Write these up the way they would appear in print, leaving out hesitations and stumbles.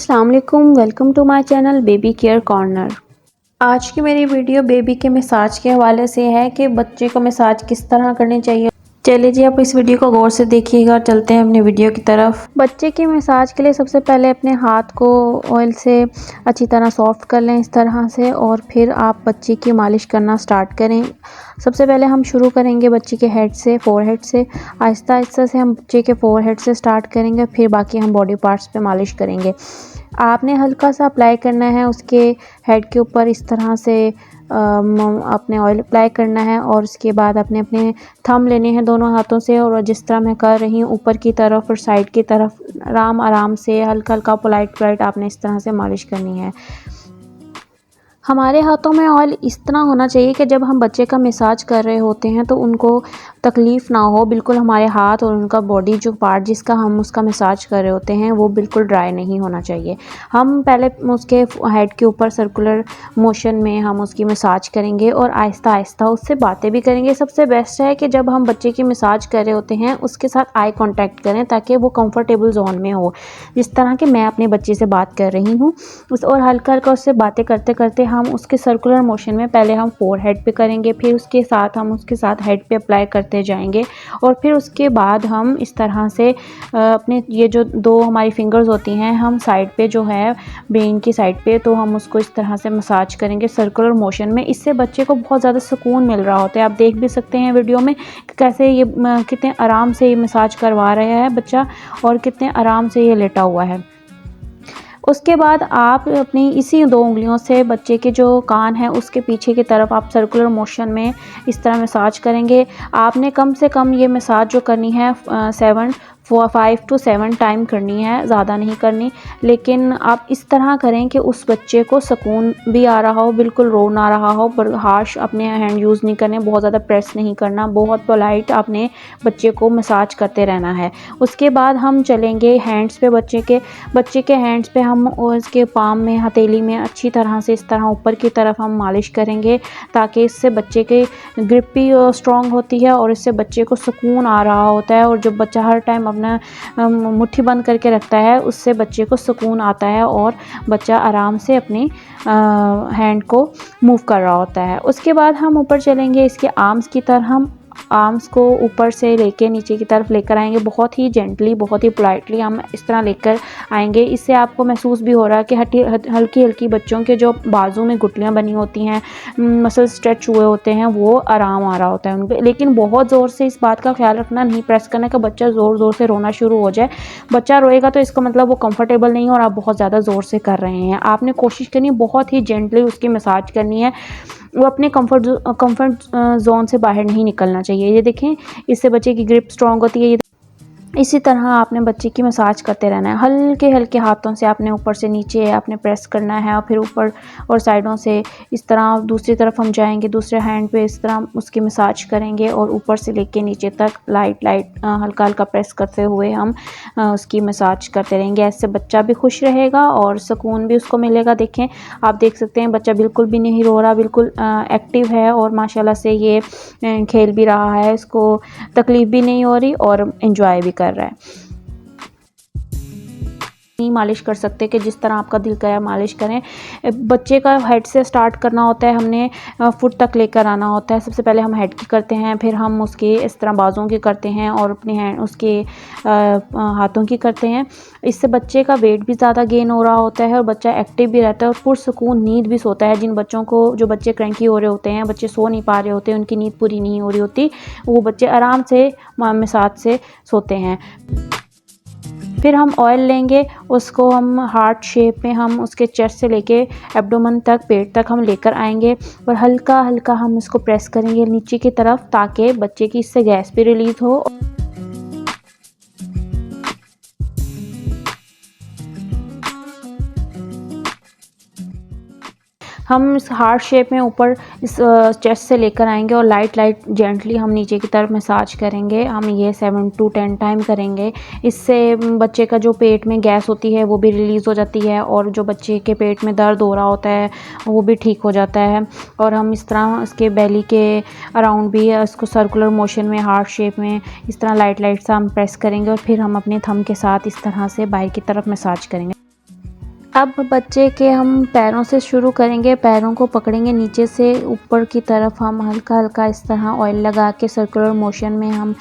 अस्सलाम वालेकुम, welcome to my channel baby care corner. आज की मेरी वीडियो बेबी के मसाज के हवाले से है कि बच्चे को मसाज किस तरह करनी चाहिए। चलिए जी, आप इस वीडियो को गौर से देखिएगा। चलते हैं अपने वीडियो की तरफ। बच्चे की मसाज के लिए सबसे पहले अपने हाथ को ऑयल से अच्छी तरह सॉफ्ट कर लें इस तरह से, और फिर आप बच्चे की मालिश करना स्टार्ट करें। सबसे पहले हम शुरू करेंगे बच्चे के हेड से, फोरहेड से। आहिस्ता आहिस्ता से हम बच्चे के फोरहेड से स्टार्ट करेंगे, फिर बाकी हम बॉडी पार्ट्स पे मालिश करेंगे। आपने हल्का सा अप्लाई करना है उसके हेड के ऊपर, इस तरह से अपने ऑयल अप्लाई करना है, और उसके बाद अपने अपने थंब लेने हैं दोनों हाथों से, और जिस तरह मैं कर रही हूँ ऊपर की तरफ और साइड की तरफ आराम आराम से हल्का हल्का पोलाइट आपने इस तरह से मालिश करनी है। हमारे हाथों में ऑयल इस तरह होना चाहिए कि जब हम बच्चे का मसाज कर रहे होते हैं तो उनको तकलीफ़ ना हो, बिल्कुल हमारे हाथ और उनका बॉडी जो पार्ट जिसका हम उसका मसाज कर रहे होते हैं वो बिल्कुल ड्राई नहीं होना चाहिए। हम पहले उसके हेड के ऊपर सर्कुलर मोशन में हम उसकी मसाज करेंगे और आहिस्ता आहिस्ता उससे बातें भी करेंगे। सबसे बेस्ट है कि जब हम बच्चे की मसाज कर रहे होते हैं उसके साथ आई कॉन्टैक्ट करें ताकि वो कंफर्टेबल जोन में हो, जिस तरह कि मैं अपने बच्चे से बात कर रही हूँ और हल्का हल्का उससे बातें करते करते हम उसके सर्कुलर मोशन में पहले हम फोरहेड पे करेंगे, फिर उसके साथ हम उसके साथ हेड पे अप्लाई करते जाएंगे, और फिर उसके बाद हम इस तरह से अपने ये जो दो हमारी फिंगर्स होती हैं हम साइड पे जो है ब्रेन की साइड पे, तो हम उसको इस तरह से मसाज करेंगे सर्कुलर मोशन में। इससे बच्चे को बहुत ज़्यादा सुकून मिल रहा होता है। आप देख भी सकते हैं वीडियो में कैसे ये कितने आराम से ये मसाज करवा रहा है बच्चा और कितने आराम से ये लेटा हुआ है। उसके बाद आप अपनी इसी दो उंगलियों से बच्चे के जो कान है उसके पीछे की तरफ आप सर्कुलर मोशन में इस तरह मसाज करेंगे। आपने कम से कम ये मसाज जो करनी है 5 to 7 टाइम करनी है, ज़्यादा नहीं करनी। लेकिन आप इस तरह करें कि उस बच्चे को सुकून भी आ रहा हो, बिल्कुल रो ना रहा हो, पर हार्श अपने हैंड यूज़ नहीं करने, बहुत ज़्यादा प्रेस नहीं करना, बहुत पोलाइट आपने बच्चे को मसाज करते रहना है। उसके बाद हम चलेंगे हैंड्स पे। बच्चे के हैंड्स पे हम उसके पाम में हथेली में अच्छी तरह से इस तरह ऊपर की तरफ हम मालिश करेंगे ताकि इससे बच्चे की ग्रिप भी स्ट्रॉन्ग होती है और इससे बच्चे को सुकून आ रहा होता है। और जब बच्चा हर टाइम अपना मुट्ठी बंद करके रखता है उससे बच्चे को सुकून आता है और बच्चा आराम से अपनी हैंड को मूव कर रहा होता है। उसके बाद हम ऊपर चलेंगे इसके आर्म्स की तरफ। हम आर्म्स को ऊपर से लेके नीचे की तरफ लेकर आएंगे, बहुत ही जेंटली, बहुत ही पोलाइटली हम इस तरह लेकर आएंगे। इससे आपको महसूस भी हो रहा है कि हल्की हल्की बच्चों के जो बाजू में गुठलियाँ बनी होती हैं, मसल स्ट्रेच हुए होते हैं, वो आराम आ रहा होता है उन पर। लेकिन बहुत ज़ोर से इस बात का ख्याल रखना, नहीं प्रेस करने का, बच्चा ज़ोर ज़ोर से रोना शुरू हो जाए। बच्चा रोएगा तो इसका मतलब वो कंफर्टेबल नहीं है और आप बहुत ज़्यादा ज़ोर से कर रहे हैं। आपने कोशिश करनी बहुत ही जेंटली उसकी मसाज करनी है, वो अपने कंफर्ट जोन से बाहर नहीं निकलना चाहिए। ये देखें, इससे बच्चे की ग्रिप स्ट्रॉन्ग होती है। इसी तरह आपने बच्चे की मसाज करते रहना है। हल्के हल्के हाथों से आपने ऊपर से नीचे आपने प्रेस करना है और फिर ऊपर और साइडों से इस तरह। दूसरी तरफ हम जाएंगे, दूसरे हैंड पे इस तरह उसकी मसाज करेंगे और ऊपर से लेके नीचे तक लाइट हल्का हल्का प्रेस करते हुए हम उसकी मसाज करते रहेंगे। ऐसे बच्चा भी खुश रहेगा और सुकून भी उसको मिलेगा। देखें, आप देख सकते हैं बच्चा बिल्कुल भी नहीं रो रहा, बिल्कुल एक्टिव है और माशाल्लाह से ये खेल भी रहा है, इसको तकलीफ़ भी नहीं हो रही और एंजॉय भी कर रहा है। नहीं मालिश कर सकते कि जिस तरह आपका दिल करे मालिश करें। बच्चे का हेड से स्टार्ट करना होता है, हमने फुट तक लेकर आना होता है। सबसे पहले हम हेड की करते हैं, फिर हम उसके इस तरह बाजुओं की करते हैं और अपने हैंड उसके हाथों की करते हैं। इससे बच्चे का वेट भी ज़्यादा गेन हो रहा होता है और बच्चा एक्टिव भी रहता है और पुरसुकून नींद भी सोता है। जिन बच्चों को, जो बच्चे क्रैंकी हो रहे होते हैं, बच्चे सो नहीं पा रहे होते, उनकी नींद पूरी नहीं हो रही होती, वो बच्चे आराम से मसाज से सोते हैं। फिर हम ऑयल लेंगे, उसको हम हार्ट शेप में हम उसके चेस्ट से लेके एब्डोमेन तक, पेट तक हम लेकर आएंगे और हल्का हल्का हम इसको प्रेस करेंगे नीचे की तरफ ताकि बच्चे की इससे गैस भी रिलीज़ हो। हम इस हार्ट शेप में ऊपर इस चेस्ट से लेकर आएंगे और लाइट जेंटली हम नीचे की तरफ मसाज करेंगे। हम ये 7 to 10 टाइम करेंगे। इससे बच्चे का जो पेट में गैस होती है वो भी रिलीज़ हो जाती है और जो बच्चे के पेट में दर्द हो रहा होता है वो भी ठीक हो जाता है। और हम इस तरह इसके बेली के अराउंड भी इसको सर्कुलर मोशन में हार्ट शेप में इस तरह लाइट सा हम प्रेस करेंगे और फिर हम अपने थंब के साथ इस तरह से बाहर की तरफ मसाज करेंगे। अब बच्चे के हम पैरों से शुरू करेंगे। पैरों को पकड़ेंगे नीचे से ऊपर की तरफ, हम हल्का हल्का इस तरह ऑयल लगा के सर्कुलर मोशन में हम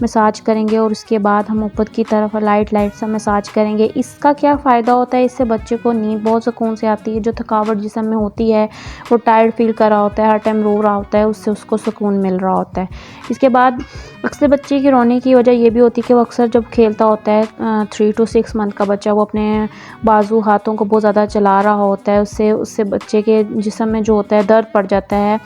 मसाज करेंगे और उसके बाद हम ऊपर की तरफ लाइट लाइट सा मसाज करेंगे। इसका क्या फ़ायदा होता है, इससे बच्चे को नींद बहुत सुकून से आती है। जो थकावट जिस्म में होती है, वो टायर्ड फील कर रहा होता है, हर टाइम रो रहा होता है, उससे उसको सुकून मिल रहा होता है। इसके बाद अक्सर बच्चे की रोने की वजह ये भी होती है कि वो अक्सर जब खेलता होता है 3 to 6 मंथ का बच्चा, वो अपने बाजू हाथों को बहुत ज़्यादा चला रहा होता है, उससे उससे बच्चे के जिस्म में जो होता है दर्द पड़ जाता है,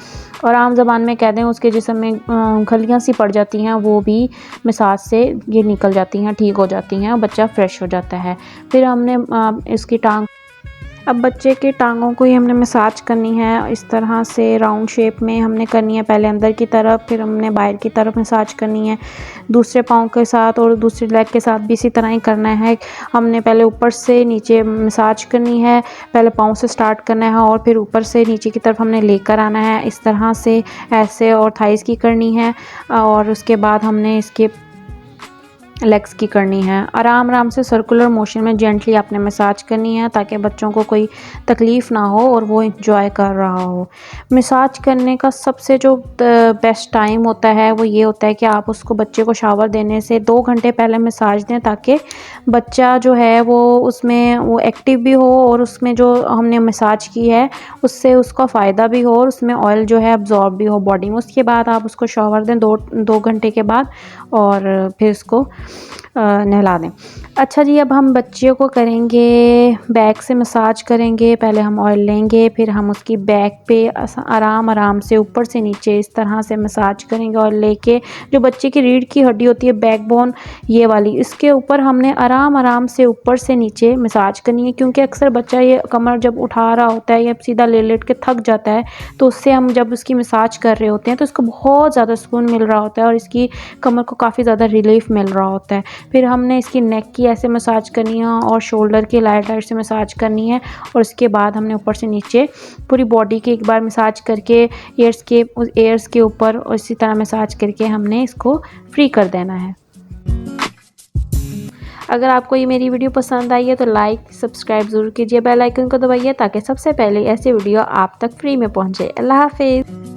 और आम ज़बान में कह दें उसके जिस्म में खलियाँ सी पड़ जाती हैं, वो भी मसाज से ये निकल जाती हैं, ठीक हो जाती हैं, बच्चा फ्रेश हो जाता है। फिर हमने इसकी टांग, अब बच्चे के टांगों को ही हमने मसाज करनी है। इस तरह से राउंड शेप में हमने करनी है, पहले अंदर की तरफ, फिर हमने बाहर की तरफ मसाज करनी है। दूसरे पाँव के साथ और दूसरे लेग के साथ भी इसी तरह ही करना है। हमने पहले ऊपर से नीचे मसाज करनी है, पहले पाँव से स्टार्ट करना है और फिर ऊपर से नीचे की तरफ हमने लेकर आना है। इस तरह से ऐसे और थाइस की करनी है, और उसके बाद हमने इसके लेग्स की करनी है। आराम आराम से सर्कुलर मोशन में जेंटली आपने मसाज करनी है, ताकि बच्चों को कोई तकलीफ़ ना हो और वो इंजॉय कर रहा हो। मसाज करने का सबसे जो बेस्ट टाइम होता है वो ये होता है कि आप उसको, बच्चे को शावर देने से 2 घंटे पहले मसाज दें, ताकि बच्चा जो है वो उसमें वो एक्टिव भी हो और उसमें जो हमने मसाज की है उससे उसका फ़ायदा भी हो और उसमें ऑयल जो है अब्जॉर्ब भी हो बॉडी में। उसके बाद आप उसको शावर दें 2 घंटे के बाद, और फिर उसको नहला दें। अच्छा जी, अब हम बच्चे को करेंगे बैक से मसाज करेंगे। पहले हम ऑयल लेंगे, फिर हम उसकी बैक पे आराम आराम से ऊपर से नीचे इस तरह से मसाज करेंगे ऑयल लेके। जो बच्चे की रीढ़ की हड्डी होती है, बैकबोन ये वाली, इसके ऊपर हमने आराम आराम से ऊपर से नीचे मसाज करनी है, क्योंकि अक्सर बच्चा ये कमर जब उठा रहा होता है या सीधा ले लेट के थक जाता है, तो उससे हम जब उसकी मसाज कर रहे होते हैं तो इसको बहुत ज़्यादा सुकून मिल रहा होता है और इसकी कमर को काफ़ी ज़्यादा रिलीफ मिल रहा होता है। फिर हमने इसकी नेक की ऐसे मसाज करनी है और शोल्डर की लाइट लाइट से मसाज करनी है, और उसके बाद हमने ऊपर से नीचे पूरी बॉडी की एक बार मसाज करके एयर्स के ऊपर और इसी तरह मसाज करके हमने इसको फ्री कर देना है। अगर आपको ये मेरी वीडियो पसंद आई है तो लाइक सब्सक्राइब ज़रूर कीजिए, बेल आइकन को दबाइए ताकि सबसे पहले ऐसे वीडियो आप तक फ्री में पहुंचे। अल्लाह हाफिज़।